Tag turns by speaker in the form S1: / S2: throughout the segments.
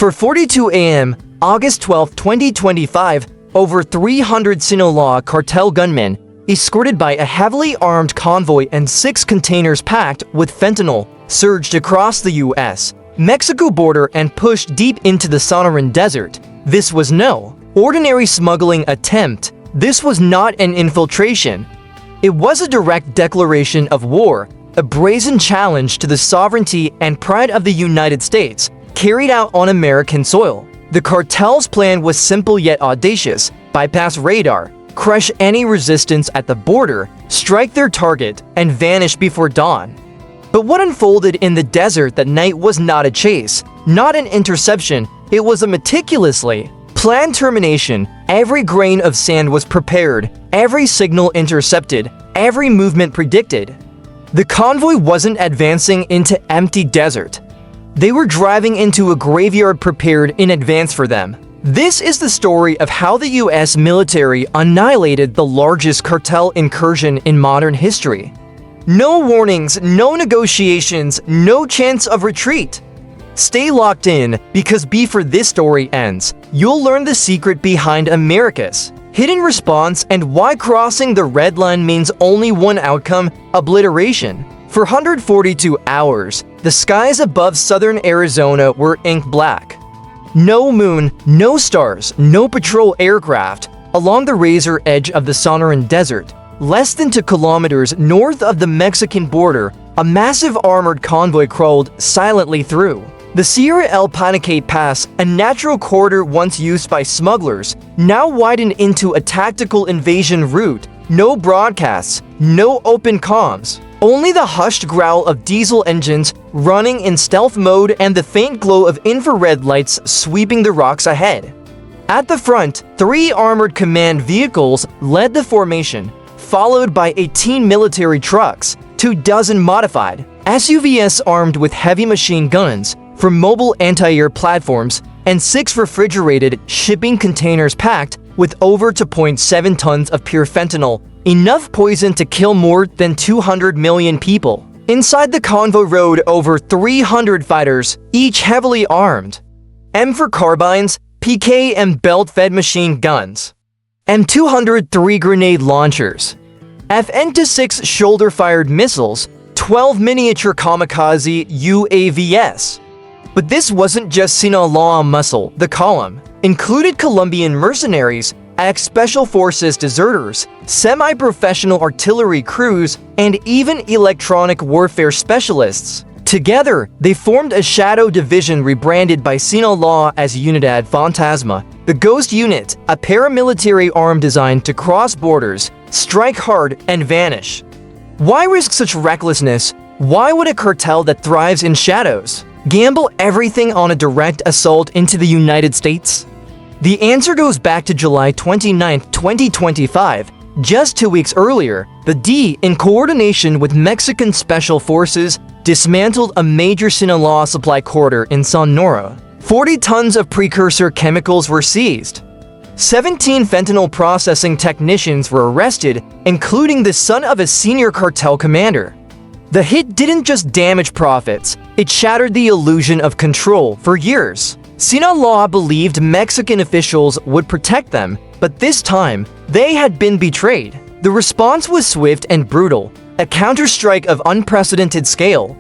S1: For 42 a.m., August 12, 2025, over 300 Sinaloa Cartel gunmen, escorted by a heavily armed convoy and 6 containers packed with fentanyl, surged across the U.S.-Mexico border and pushed deep into the Sonora Desert. This was no ordinary smuggling attempt. This was not an infiltration. It was a direct declaration of war, a brazen challenge to the sovereignty and pride of the United States, carried out on American soil. The cartel's plan was simple yet audacious: bypass radar, crush any resistance at the border, strike their target, and vanish before dawn. But what unfolded in the desert that night was not a chase, not an interception. It was a meticulously planned termination. Every grain of sand was prepared, every signal intercepted, every movement predicted. The convoy wasn't advancing into empty desert. They were driving into a graveyard prepared in advance for them. This is the story of how the U.S. military annihilated the largest cartel incursion in modern history. No warnings, no negotiations, no chance of retreat. Stay locked in, because before this story ends, you'll learn the secret behind America's hidden response and why crossing the red line means only one outcome: obliteration. For 142 hours, the skies above southern Arizona were ink black. No moon, no stars, no patrol aircraft. Along the razor edge of the Sonora Desert, less than 2 kilometers north of the Mexican border, a massive armored convoy crawled silently through. The Sierra El Panique Pass, a natural corridor once used by smugglers, now widened into a tactical invasion route. No broadcasts, no open comms. Only the hushed growl of diesel engines running in stealth mode and the faint glow of infrared lights sweeping the rocks ahead. At the front, 3 armored command vehicles led the formation, followed by 18 military trucks, 24 modified SUVs armed with heavy machine guns for mobile anti-air platforms, and 6 refrigerated shipping containers packed with over 2.7 tons of pure fentanyl, enough poison to kill more than 200 million people. Inside the convoy rode over 300 fighters, each heavily armed. M4 carbines, PK and belt-fed machine guns. M203 grenade launchers. FN-6 shoulder-fired missiles, 12 miniature kamikaze UAVs. But this wasn't just Sinaloa muscle. The column included Colombian mercenaries, ex-special forces deserters, semi-professional artillery crews, and even electronic warfare specialists. Together, they formed a shadow division rebranded by Sinaloa as Unidad Fantasma, the Ghost Unit, a paramilitary arm designed to cross borders, strike hard, and vanish. Why risk such recklessness? Why would a cartel that thrives in shadows gamble everything on a direct assault into the United States? The answer goes back to July 29, 2025. Just 2 weeks earlier, the D, in coordination with Mexican Special Forces, dismantled a major Sinaloa supply corridor in Sonora. 40 tons of precursor chemicals were seized. 17 fentanyl processing technicians were arrested, including the son of a senior cartel commander. The hit didn't just damage profits, it shattered the illusion of control. For years, Sinaloa believed Mexican officials would protect them, but this time, they had been betrayed. The response was swift and brutal, a counterstrike of unprecedented scale.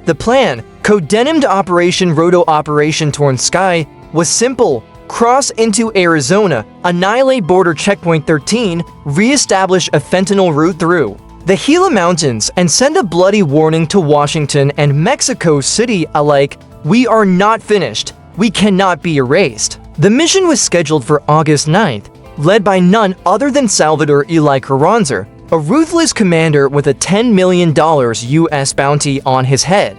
S1: The plan, codenamed Operation Roto Operation Torn Sky, was simple: cross into Arizona, annihilate border checkpoint 13, re-establish a fentanyl route through the Gila Mountains, and send a bloody warning to Washington and Mexico City alike: we are not finished. We cannot be erased. The mission was scheduled for August 9th, led by none other than Salvador Eli Carranza, a ruthless commander with a $10 million US bounty on his head.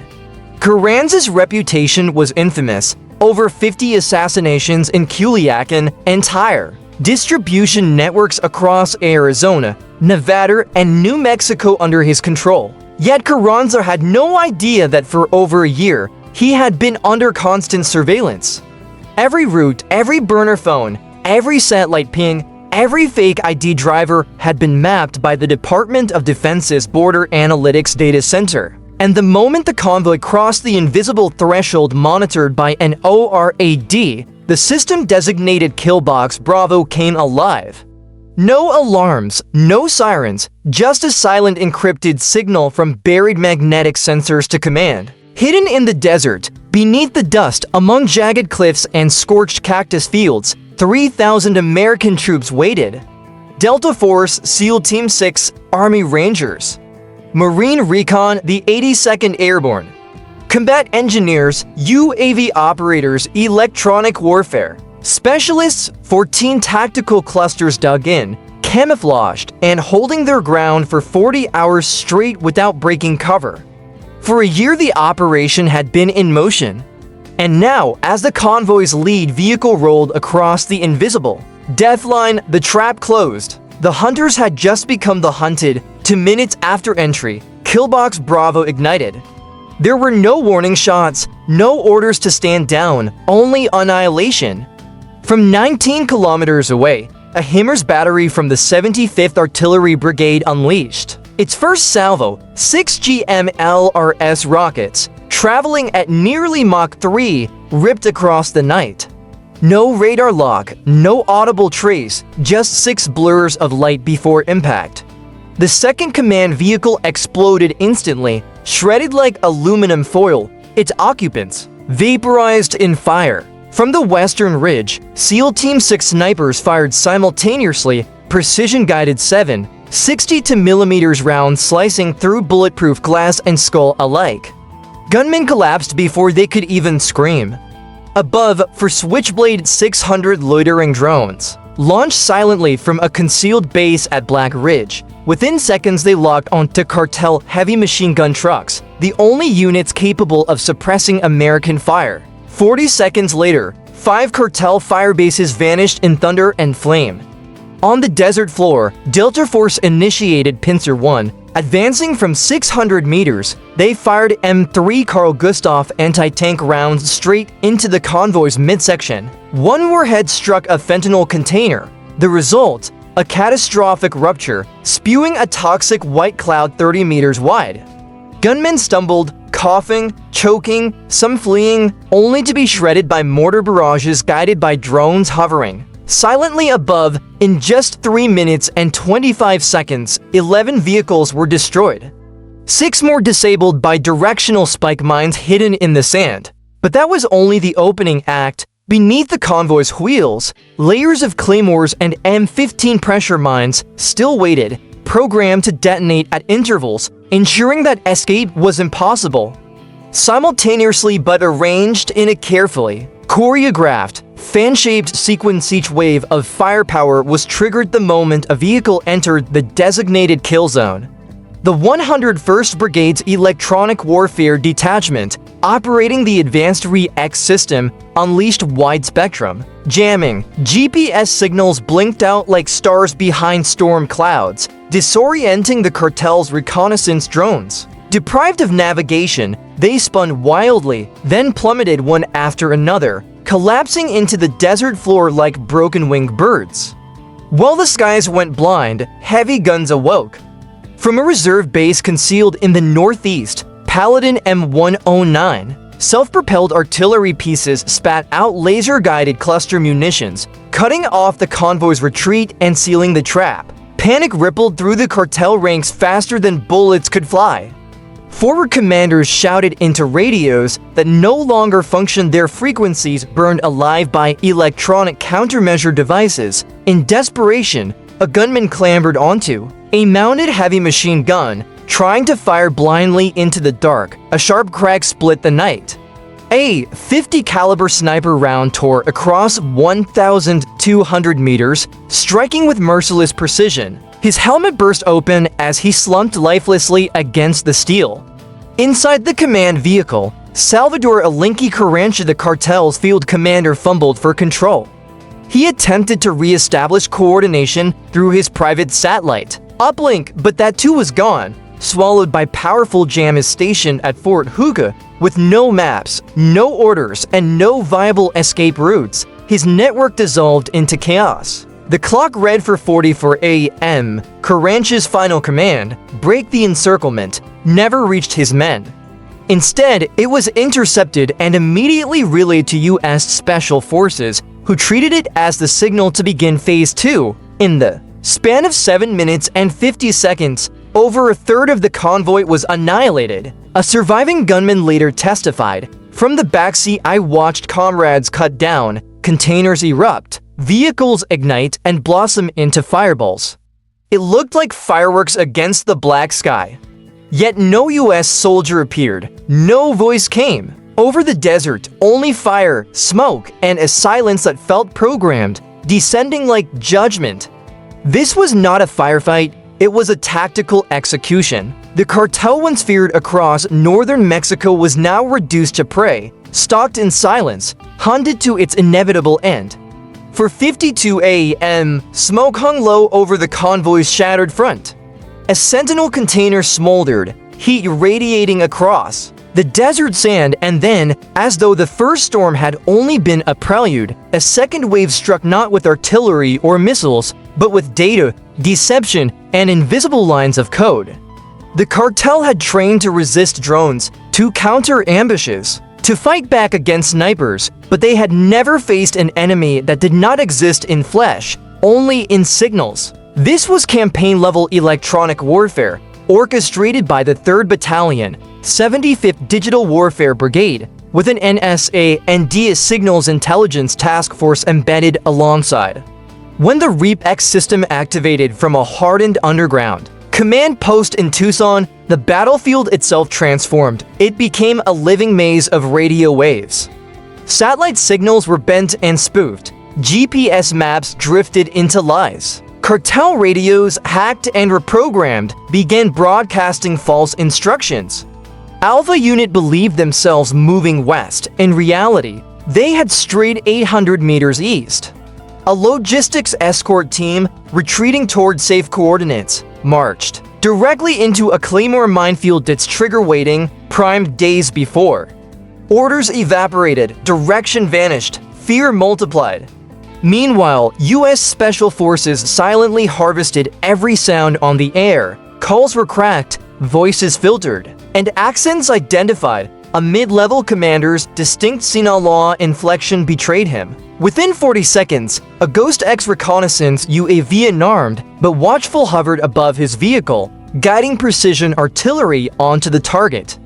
S1: Carranza's reputation was infamous: over 50 assassinations in Culiacan, entire distribution networks across Arizona, Nevada, and New Mexico under his control. Yet Carranza had no idea that for over a year, he had been under constant surveillance. Every route, every burner phone, every satellite ping, every fake ID driver had been mapped by the Department of Defense's Border Analytics Data Center. And the moment the convoy crossed the invisible threshold monitored by an ORAD, the system-designated Killbox Bravo came alive. No alarms, no sirens, just a silent encrypted signal from buried magnetic sensors to command. Hidden in the desert, beneath the dust, among jagged cliffs and scorched cactus fields, 3,000 American troops waited. Delta Force, SEAL Team 6, Army Rangers. Marine Recon, the 82nd Airborne. Combat Engineers, UAV Operators, Electronic Warfare. Specialists, 14 tactical clusters dug in, camouflaged, and holding their ground for 40 hours straight without breaking cover. For a year, the operation had been in motion. And now, as the convoy's lead vehicle rolled across the invisible death line, the trap closed. The hunters had just become the hunted. 2 minutes after entry, Killbox Bravo ignited. There were no warning shots, no orders to stand down, only annihilation. From 19 kilometers away, a HIMARS battery from the 75th Artillery Brigade unleashed its first salvo, 6 GMLRS rockets, traveling at nearly Mach 3, ripped across the night. No radar log, no audible trace, just 6 blurs of light before impact. The second command vehicle exploded instantly, shredded like aluminum foil, its occupants vaporized in fire. From the western ridge, SEAL Team 6 snipers fired simultaneously, precision-guided 7.62mm rounds slicing through bulletproof glass and skull alike. Gunmen collapsed before they could even scream. Above, for Switchblade 600 loitering drones, launched silently from a concealed base at Black Ridge. Within seconds, they locked onto cartel heavy machine gun trucks, the only units capable of suppressing American fire. 40 seconds later, 5 cartel firebases vanished in thunder and flame. On the desert floor, Delta Force initiated Pincer 1. Advancing from 600 meters, they fired M3 Carl Gustaf anti-tank rounds straight into the convoy's midsection. One warhead struck a fentanyl container. The result, a catastrophic rupture, spewing a toxic white cloud 30 meters wide. Gunmen stumbled, coughing, choking, some fleeing, only to be shredded by mortar barrages guided by drones hovering silently above. In just 3 minutes and 25 seconds, 11 vehicles were destroyed. 6 more disabled by directional spike mines hidden in the sand. But that was only the opening act. Beneath the convoy's wheels, layers of claymores and M15 pressure mines still waited, programmed to detonate at intervals, ensuring that escape was impossible. Simultaneously but arranged in a carefully choreographed, fan-shaped sequence, each wave of firepower was triggered the moment a vehicle entered the designated kill zone. The 101st Brigade's Electronic Warfare Detachment, operating the Advanced Re-X system, unleashed wide-spectrum jamming. GPS signals blinked out like stars behind storm clouds, disorienting the cartel's reconnaissance drones. Deprived of navigation, they spun wildly, then plummeted one after another, collapsing into the desert floor like broken-winged birds. While the skies went blind, heavy guns awoke. From a reserve base concealed in the northeast, Paladin M109, self-propelled artillery pieces spat out laser-guided cluster munitions, cutting off the convoy's retreat and sealing the trap. Panic rippled through the cartel ranks faster than bullets could fly. Forward commanders shouted into radios that no longer functioned, their frequencies burned alive by electronic countermeasure devices. In desperation, a gunman clambered onto a mounted heavy machine gun, trying to fire blindly into the dark. A sharp crack split the night. A 50 caliber sniper round tore across 1,200 meters, striking with merciless precision. His helmet burst open as he slumped lifelessly against the steel. Inside the command vehicle, Salvador Alinki Carranza, the cartel's field commander, fumbled for control. He attempted to re-establish coordination through his private satellite uplink, but that too was gone, swallowed by powerful jam. Is stationed at Fort Hookah with no maps, no orders, and no viable escape routes. His network dissolved into chaos. The clock read for 44 a.m. Carranza's final command: break the encirclement. never reached his men. Instead, it was intercepted and immediately relayed to U.S. Special Forces, who treated it as the signal to begin Phase 2. In the span of 7 minutes and 50 seconds, over a third of the convoy was annihilated. A surviving gunman later testified, "From the backseat I watched comrades cut down, containers erupt, vehicles ignite and blossom into fireballs. It looked like fireworks against the black sky." Yet no U.S. soldier appeared, no voice came. Over the desert, only fire, smoke, and a silence that felt programmed, descending like judgment. This was not a firefight, it was a tactical execution. The cartel, once feared across northern Mexico, was now reduced to prey, stalked in silence, hunted to its inevitable end. For 52 a.m., smoke hung low over the convoy's shattered front. A sentinel container smoldered, heat radiating across the desert sand, and then, as though the first storm had only been a prelude, a second wave struck, not with artillery or missiles, but with data, deception, and invisible lines of code. The cartel had trained to resist drones, to counter ambushes, to fight back against snipers, but they had never faced an enemy that did not exist in flesh, only in signals. This was campaign-level electronic warfare, orchestrated by the 3rd Battalion, 75th Digital Warfare Brigade, with an NSA and DS Signals Intelligence Task Force embedded alongside. When the REAP-X system activated from a hardened underground command post in Tucson, the battlefield itself transformed. It became a living maze of radio waves. Satellite signals were bent and spoofed. GPS maps drifted into lies. Cartel radios, hacked and reprogrammed, began broadcasting false instructions. Alpha Unit believed themselves moving west. In reality, they had strayed 800 meters east. A logistics escort team, retreating toward safe coordinates, marched directly into a Claymore minefield, its trigger waiting, primed days before. Orders evaporated, direction vanished, fear multiplied. Meanwhile, U.S. Special Forces silently harvested every sound on the air. Calls were cracked, voices filtered, and accents identified. A mid-level commander's distinct Sinaloa inflection betrayed him. Within 40 seconds, a Ghost X reconnaissance UAV, unarmed but watchful, hovered above his vehicle, guiding precision artillery onto the target.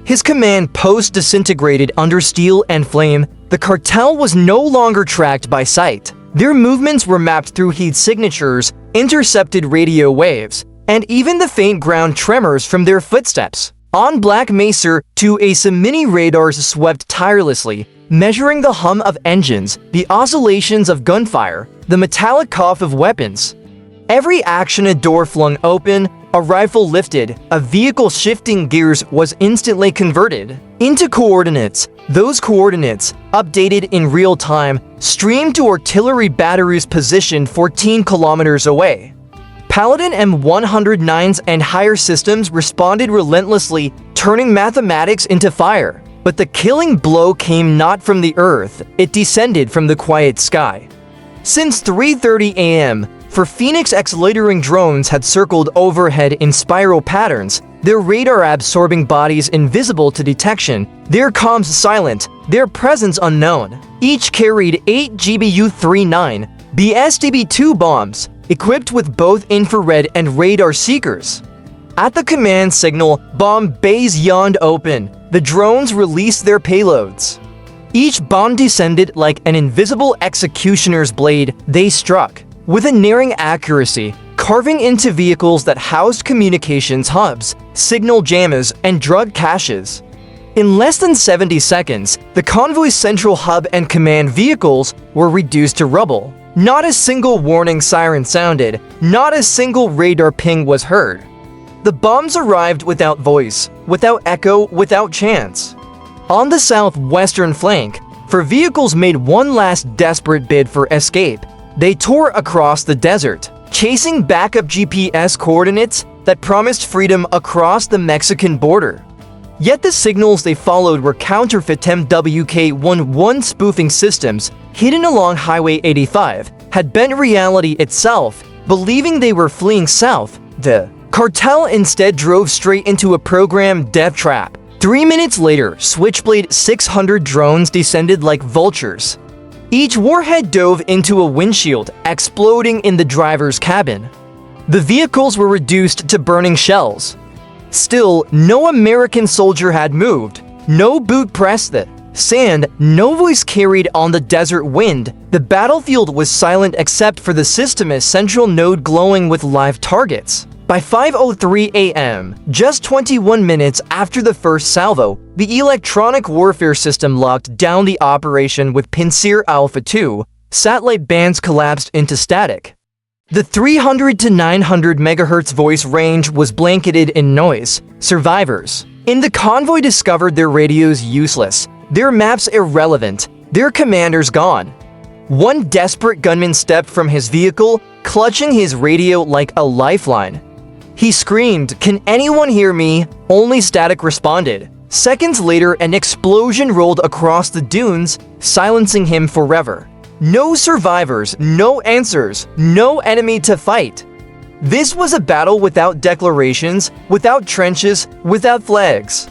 S1: His command post disintegrated under steel and flame. The cartel was no longer tracked by sight. Their movements were mapped through heat signatures, intercepted radio waves, and even the faint ground tremors from their footsteps. On Black Mesa, 2 mini radars swept tirelessly, measuring the hum of engines, the oscillations of gunfire, the metallic cough of weapons. Every action, a door flung open, a rifle lifted, a vehicle shifting gears, was instantly converted into coordinates. Those coordinates, updated in real time, streamed to artillery batteries positioned 14 kilometers away. Paladin M109s and higher systems responded relentlessly, turning mathematics into fire. But the killing blow came not from the earth, it descended from the quiet sky. Since 3:30 a.m., for Phoenix X, loitering drones had circled overhead in spiral patterns, their radar-absorbing bodies invisible to detection, their comms silent, their presence unknown. Each carried 8 GBU-39 BSDB-2 bombs, equipped with both infrared and radar seekers. At the command signal, bomb bays yawned open. The drones released their payloads. Each bomb descended like an invisible executioner's blade. They struck with unerring accuracy, carving into vehicles that housed communications hubs, signal jammers, and drug caches. In less than 70 seconds, the convoy's central hub and command vehicles were reduced to rubble. Not a single warning siren sounded, not a single radar ping was heard. The bombs arrived without voice, without echo, without chance. On the southwestern flank, for vehicles made one last desperate bid for escape. They tore across the desert, chasing backup GPS coordinates that promised freedom across the Mexican border. Yet the signals they followed were counterfeit. MWK-11 spoofing systems, hidden along Highway 85, had bent reality itself, believing they were fleeing south. The cartel instead drove straight into a programmed death trap. 3 minutes later, Switchblade 600 drones descended like vultures. Each warhead dove into a windshield, exploding in the driver's cabin. The vehicles were reduced to burning shells. Still, no American soldier had moved. No boot pressed the sand, no voice carried on the desert wind. The battlefield was silent except for the system's central node glowing with live targets. By 5:03 a.m., just 21 minutes after the first salvo, the electronic warfare system locked down the operation with Pinsir Alpha 2. Satellite bands collapsed into static. The 300 to 900 MHz voice range was blanketed in noise. Survivors in the convoy discovered their radios useless, their maps irrelevant, their commanders gone. One desperate gunman stepped from his vehicle, clutching his radio like a lifeline. He screamed, "Can anyone hear me?" Only static responded. Seconds later, an explosion rolled across the dunes, silencing him forever. No survivors, no answers, no enemy to fight. This was a battle without declarations, without trenches, without flags.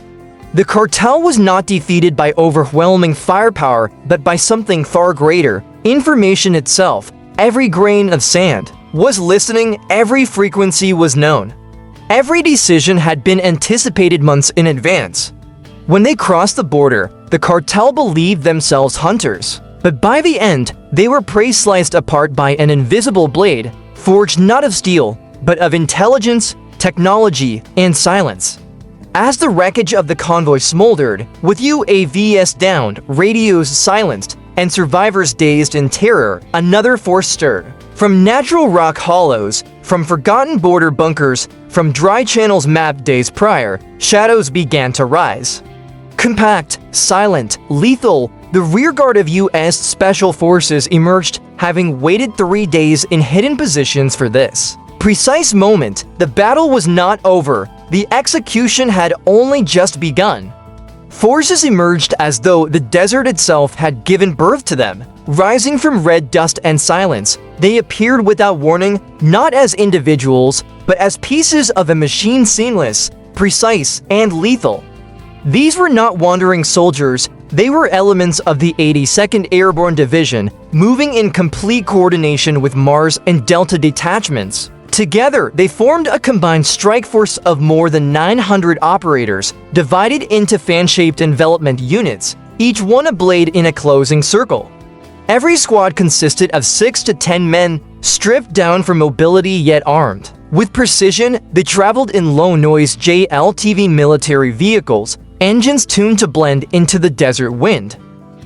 S1: The cartel was not defeated by overwhelming firepower, but by something far greater. Information itself, every grain of sand, was listening, every frequency was known. Every decision had been anticipated months in advance. When they crossed the border, the cartel believed themselves hunters. But by the end, they were prey sliced apart by an invisible blade, forged not of steel, but of intelligence, technology, and silence. As the wreckage of the convoy smoldered, with UAVs downed, radios silenced, and survivors dazed in terror, another force stirred. From natural rock hollows, from forgotten border bunkers, from dry channels mapped days prior, shadows began to rise. Compact, silent, lethal, the rearguard of U.S. Special Forces emerged, having waited 3 days in hidden positions for this precise moment. The battle was not over. The execution had only just begun. Forces emerged as though the desert itself had given birth to them. Rising from red dust and silence, they appeared without warning, not as individuals, but as pieces of a machine, seamless, precise, and lethal. These were not wandering soldiers, they were elements of the 82nd Airborne Division, moving in complete coordination with Mars and Delta detachments. Together, they formed a combined strike force of more than 900 operators, divided into fan-shaped envelopment units, each one a blade in a closing circle. Every squad consisted of 6 to 10 men, stripped down for mobility yet armed. With precision, they traveled in low-noise JLTV military vehicles, engines tuned to blend into the desert wind.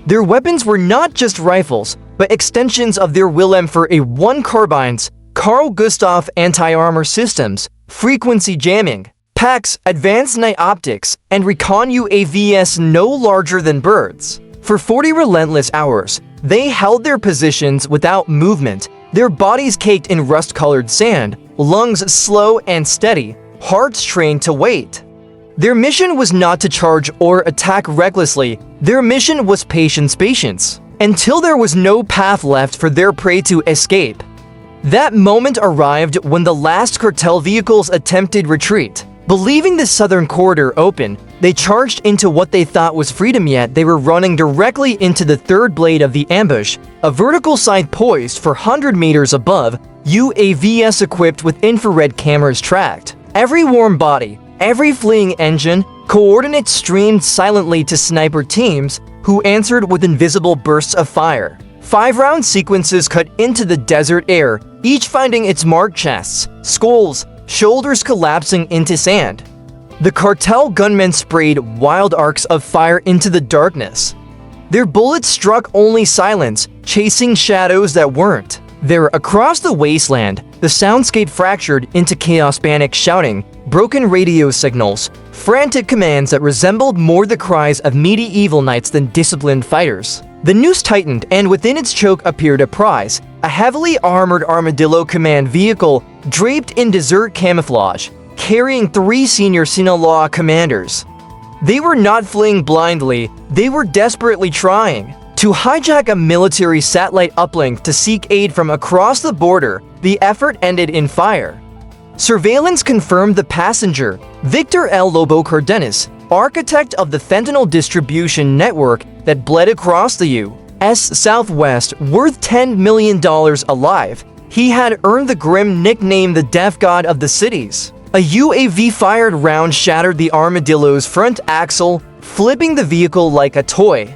S1: Their weapons were not just rifles, but extensions of their Wilhelm for A1 carbines, Carl Gustav anti-armor systems, frequency jamming, PACs, advanced night optics, and recon UAVs no larger than birds. For 40 relentless hours, they held their positions without movement, their bodies caked in rust-colored sand, lungs slow and steady, hearts trained to wait. Their mission was not to charge or attack recklessly. Their mission was patience, until there was no path left for their prey to escape. That moment arrived when the last cartel vehicles attempted retreat. Believing the southern corridor open, they charged into what they thought was freedom, yet they were running directly into the third blade of the ambush, a vertical sight poised for 100 meters above, UAVs equipped with infrared cameras tracked. Every warm body, every fleeing engine, coordinates streamed silently to sniper teams who answered with invisible bursts of fire. 5-round sequences cut into the desert air, each finding its marked chests, skulls, shoulders collapsing into sand. The cartel gunmen sprayed wild arcs of fire into the darkness. Their bullets struck only silence, chasing shadows that weren't there. Across the wasteland, the soundscape fractured into chaos, panic shouting, broken radio signals, frantic commands that resembled more the cries of medieval knights than disciplined fighters. The noose tightened, and within its choke appeared a prize, a heavily armored armadillo command vehicle draped in desert camouflage, carrying 3 senior Sinaloa commanders. They were not fleeing blindly, they were desperately trying to hijack a military satellite uplink to seek aid from across the border. The effort ended in fire. Surveillance confirmed the passenger, Victor L. Lobo Cardenas, architect of the fentanyl distribution network that bled across the U.S. Southwest, worth $10 million alive. He had earned the grim nickname the Death God of the cities. A UAV-fired round shattered the armadillo's front axle, flipping the vehicle like a toy.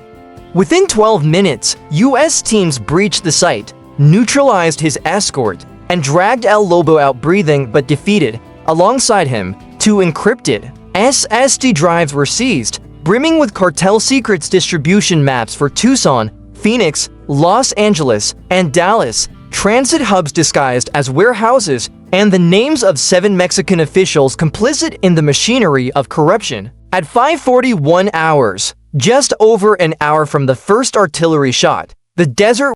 S1: Within 12 minutes, U.S. teams breached the site, neutralized his escort, and dragged El Lobo out breathing but defeated. Alongside him, 2 encrypted SSD drives were seized, brimming with cartel secrets distribution maps for Tucson, Phoenix, Los Angeles, and Dallas, transit hubs disguised as warehouses, and the names of 7 Mexican officials complicit in the machinery of corruption. At 5:41 hours, just over an hour from the first artillery shot, the desert